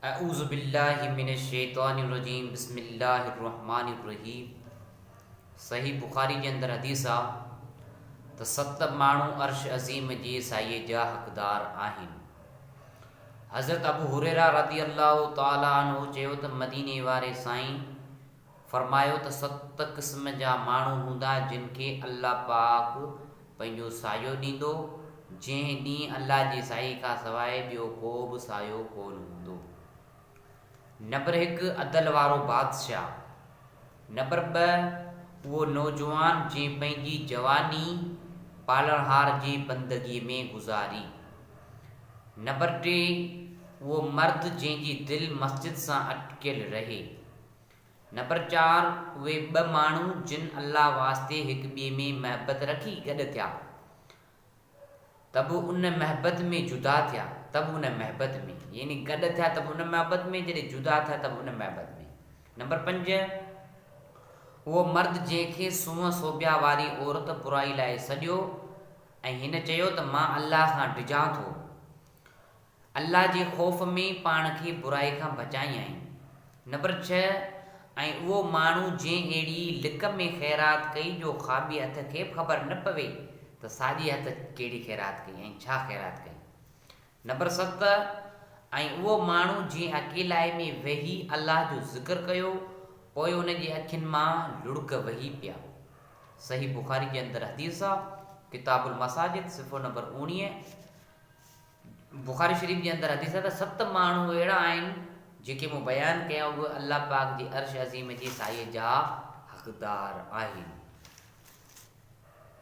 अऊज़ु बिल्लाहि मिनश शैतानिर रजीम बिस्मिल्लाहिर रहमानिर रहीम। सही बुखारी जे अंदर हदीस आ त 7 माण्हू अर्श अज़ीम जे साये जा हक़दार आहिनि। हज़रत अबू हुरैरा रज़ी अल्लाह तआला अन्हु चयो त मदीने वारे साईं फरमायो त 7 क़िस्म जा माण्हू हूंदा जिन खे अल्लाह पाक पंहिंजो सायो ॾींदो, जंहिं ॾींहुं अल्लाह जे साये खां सवाइ ॿियो को बि सायो कोन हूंदो। नंबर 1 अदल वारो बादशाह। नंबर 2 उहो नौजवान जंहिं पंहिंजी जवानी पालणहार जी बंदगीअ में गुज़ारी। नंबर 3 उहो मर्द जंहिंजी दिलि मस्जिद सां अटकियल रहे। नंबर 4 उहे 2 माण्हू जिन अल्लाह वास्ते हिक ॿिए में महबत रखी गॾु थिया तब उन महबत में जुदा थिया, तब उन महबत में यानी गॾु थिया तब उन महबत में, जॾहिं जुदा थिया तब उन महबत में। नंबर 5 उहो मर्द जंहिंखे सूंहं सोबिया वारी औरत बुराई लाइ सॼो ऐं हिन चयो त मां अल्लाह खां डिॼां थो, अल्लाह जे ख़ौफ़ में पाण खे बुराई खां बचाई आई। नंबर 6 ऐं उहो माण्हू जंहिं अहिड़ी लिक में ख़ैरात कई जो खाॿे हथ खे ख़बर न पवे त साॼे हथ कहिड़ी ख़ैरात कई ऐं छा ख़ैरात कई। नंबर 7 ऐं उहो माण्हू जंहिं अकेलाई में वेही अल्लाह जो ज़िक्र कयो पोइ उन जी अखियुनि मां लुड़क वही पिया। सही बुखारी जे अंदर हदीस आहे, किताबुल मसाजिद सिफ़ो नंबर 19। बुखारी शरीफ़ जे अंदर हदीस आहे त 7 माण्हू अहिड़ा आहिनि जेके मूं बयानु कया उहे अल्लाह पाक जे अर्श अज़ीम जे साये जा हक़दार आहिनि।